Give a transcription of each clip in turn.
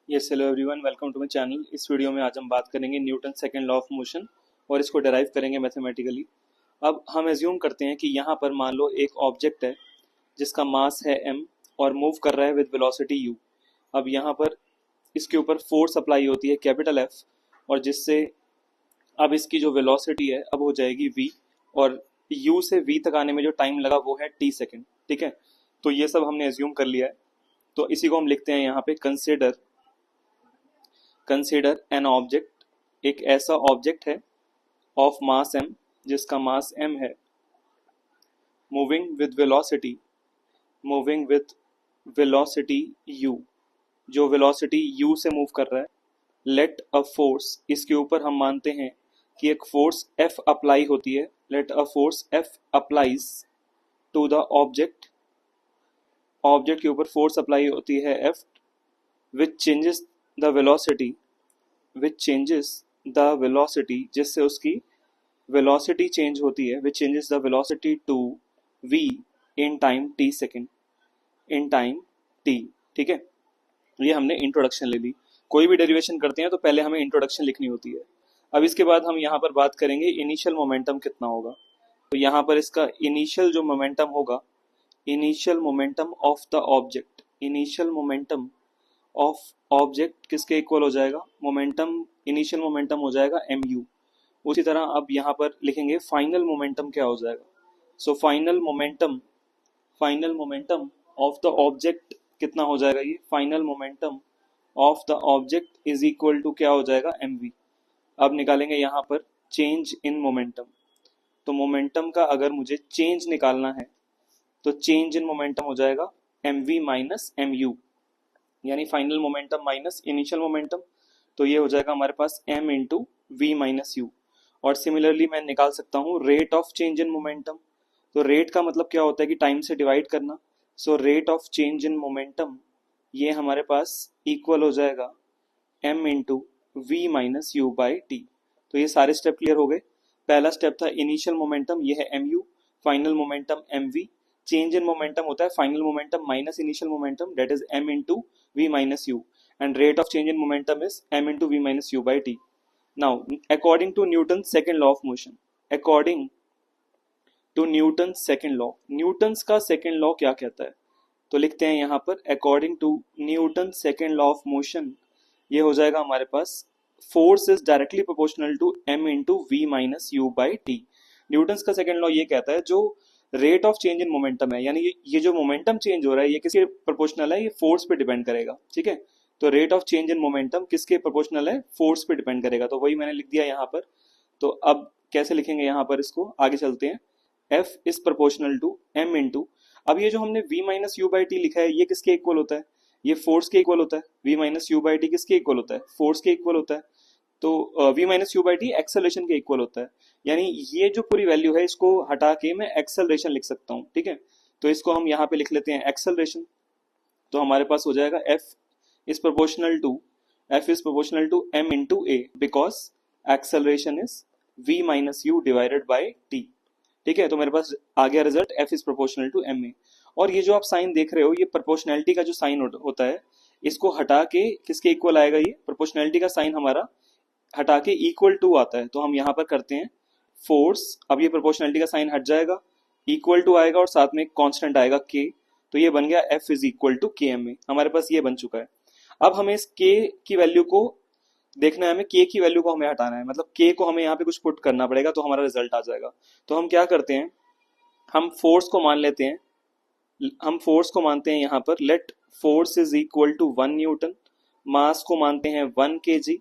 Yes hello everyone, welcome to my channel. इस video में आज हम बात करेंगे Newton second law of motion और इसको डेराइव करेंगे मैथमेटिकली। अब हम एज्यूम करते हैं कि यहाँ पर मान लो एक ऑब्जेक्ट है जिसका मास है m और मूव कर रहा है विद वेलोसिटी u। अब यहाँ पर इसके ऊपर फोर्स अप्लाई होती है कैपिटल F, और जिससे अब इसकी जो वेलोसिटी है अब हो जाएगी v, और u से v तक आने में जो टाइम लगा वो है t सेकेंड। ठीक है, तो ये सब हमने एज्यूम कर लिया है। तो इसी को हम लिखते हैं यहाँ पे कंसिडर एन ऑब्जेक्ट, एक ऐसा ऑब्जेक्ट है ऑफ मास m, जिसका मास m है, मूविंग विद वेलोसिटी u, जो वेलोसिटी u से मूव कर रहा है। लेट अ फोर्स, इसके ऊपर हम मानते हैं कि एक फोर्स F अप्लाई होती है। Let a force F applies to the object, object के ऊपर फोर्स अप्लाई होती है F, which changes the velocity, जिससे उसकी वेलोसिटी चेंज होती है। Which changes the velocity to v in time t second, in time t। ठीक है, ये हमने इंट्रोडक्शन ले ली। कोई भी डेरिवेशन करते हैं तो पहले हमें इंट्रोडक्शन लिखनी होती है। अब इसके बाद हम यहाँ पर बात करेंगे इनिशियल मोमेंटम कितना होगा। तो यहाँ पर इसका इनिशियल जो मोमेंटम होगा, initial momentum of the object, initial momentum of object किसके इक्वल हो जाएगा? मोमेंटम, इनिशियल मोमेंटम हो जाएगा mu। उसी तरह अब यहाँ पर लिखेंगे फाइनल मोमेंटम क्या हो जाएगा। So final momentum of the object कितना हो जाएगा? ये final momentum of the object is equal to क्या हो जाएगा? mv। अब निकालेंगे यहाँ पर चेंज इन मोमेंटम। तो मोमेंटम का अगर मुझे चेंज निकालना है तो चेंज इन मोमेंटम हो जाएगा mv माइनस mu, यानी final momentum minus initial momentum. तो ये हो जाएगा हमारे पास m into v minus u. और सिमिलरली मैं निकाल सकता हूँ rate of change in momentum. तो रेट का मतलब क्या होता है कि टाइम से डिवाइड करना। So rate of change in momentum ये हमारे पास इक्वल हो जाएगा m into v minus u by t. तो ये सारे स्टेप क्लियर हो गए। पहला स्टेप था इनिशियल मोमेंटम, ये है mu, final momentum mv। Change in momentum होता है final momentum minus initial momentum, that is m into v minus u, and rate of change in momentum is m into v minus u by t. Now, according to Newton's second law of motion, according to Newton's second law, Newton's का second law क्या कहता है? तो लिखते हैं यहाँ पर according to Newton's second law of motion, ये हो जाएगा हमारे पास force is directly proportional to m into v minus u by t. Newton's का सेकेंड लॉ ये कहता है जो rate of change in momentum है, यानी ये जो मोमेंटम चेंज हो रहा है ये किसके प्रोपोर्शनल है? ये फोर्स पे डिपेंड करेगा। ठीक है, तो rate of change in momentum किसके प्रोपोर्शनल है? फोर्स पे डिपेंड करेगा। तो वही मैंने लिख दिया यहाँ पर। तो अब कैसे लिखेंगे यहाँ पर इसको, आगे चलते हैं। F is proportional to m into, अब ये जो हमने v minus u by t लिखा है ये किसके इक्वल होता है? ये फोर्स के इक्वल होता है। v minus u by T किसके इक्वल होता है? फोर्स के इक्वल होता है। तो v minus u by T acceleration के इक्वल होता है। यानी ये जो पूरी वैल्यू है इसको हटा के मैं एक्सेलरेशन लिख सकता हूँ। ठीक है, तो इसको हम यहाँ पे लिख लेते हैं एक्सेलरेशन। तो हमारे पास हो जाएगा f is proportional to m into a, because acceleration is v minus u divided by t। ठीक है, तो मेरे पास आ गया result f is proportional to ma। और ये जो आप साइन देख रहे हो ये प्रोपोर्शनैलिटी का जो साइन होता है, इसको हटा के किसके इक्वल आएगा? ये प्रोपोर्शनैलिटी का साइन हमारा हटा के इक्वल टू आता है। तो हम यहाँ पर करते हैं फोर्स, अब ये प्रोपोर्शनैलिटी का साइन हट जाएगा, इक्वल टू आएगा और साथ में एक कांस्टेंट आएगा k। तो ये बन गया F is equal to KMA। हमारे पास ये बन चुका है। अब हमें इस k की वैल्यू को देखना है, हमें k की वैल्यू को हमें हटाना है, मतलब k को हमें यहाँ पे कुछ पुट करना पड़ेगा तो हमारा रिजल्ट आ जाएगा। तो हम क्या करते हैं, हम फोर्स को मान लेते हैं, हम फोर्स को मानते हैं यहाँ पर let force is equal to 1 newton, mass को मानते हैं 1 kg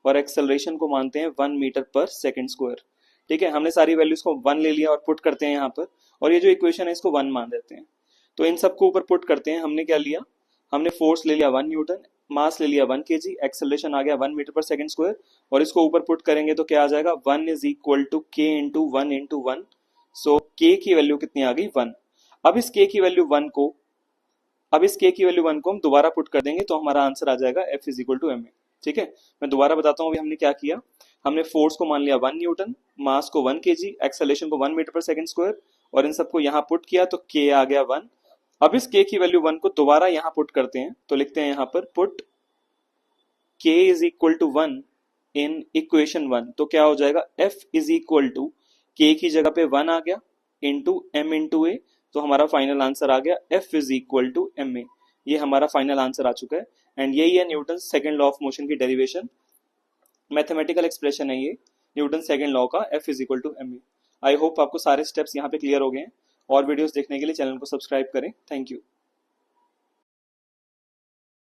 और एक्सेलरेशन को मानते हैं 1 मीटर पर सेकेंड स्क्वायर। ठीक है, हमने सारी वैल्यूज को 1 ले लिया और पुट करते हैं यहाँ पर, और ये जो इक्वेशन है इसको 1 मान देते हैं। तो इन सबको ऊपर पुट करते हैं। हमने क्या लिया, हमने फोर्स ले लिया 1 न्यूटन, मास ले लिया 1 kg, एक्सेलरेशन आ गया 1 मीटर पर सेकेंड स्क्वायर, और इसको ऊपर पुट करेंगे तो क्या आ जाएगा? 1 is equal to k into 1 into 1। So k की वैल्यू कितनी आ गई? 1। अब इस k की वैल्यू 1 को हम दोबारा पुट कर देंगे तो हमारा आंसर आ जाएगा F is equal to ma। ठीक है, मैं दोबारा बताता हूँ अभी हमने क्या किया। हमने फोर्स को मान लिया 1 न्यूटन, मास को 1 kg, एक्सेलरेशन को 1 मीटर पर सेकंड स्क्वायर, और इन सबको यहाँ पुट किया तो k आ गया 1। अब इस k की वैल्यू 1 को दोबारा यहाँ पुट करते हैं तो लिखते हैं यहाँ पर put k is equal to 1 in equation 1, तो क्या हो जाएगा f is equal to k की जगह पे 1 आ गया इंटू m इंटू ए, तो हमारा फाइनल आंसर आ गया f is equal to M A. ये हमारा फाइनल आंसर आ चुका है एंड यही है Newton second law of motion की डेरिवेशन। मैथमेटिकल एक्सप्रेशन है ये न्यूटन सेकंड लॉ का, f is equal to M A. I hope आपको सारे स्टेप्स यहाँ पे क्लियर हो गए हैं। और वीडियोस देखने के लिए चैनल को सब्सक्राइब करें। Thank you.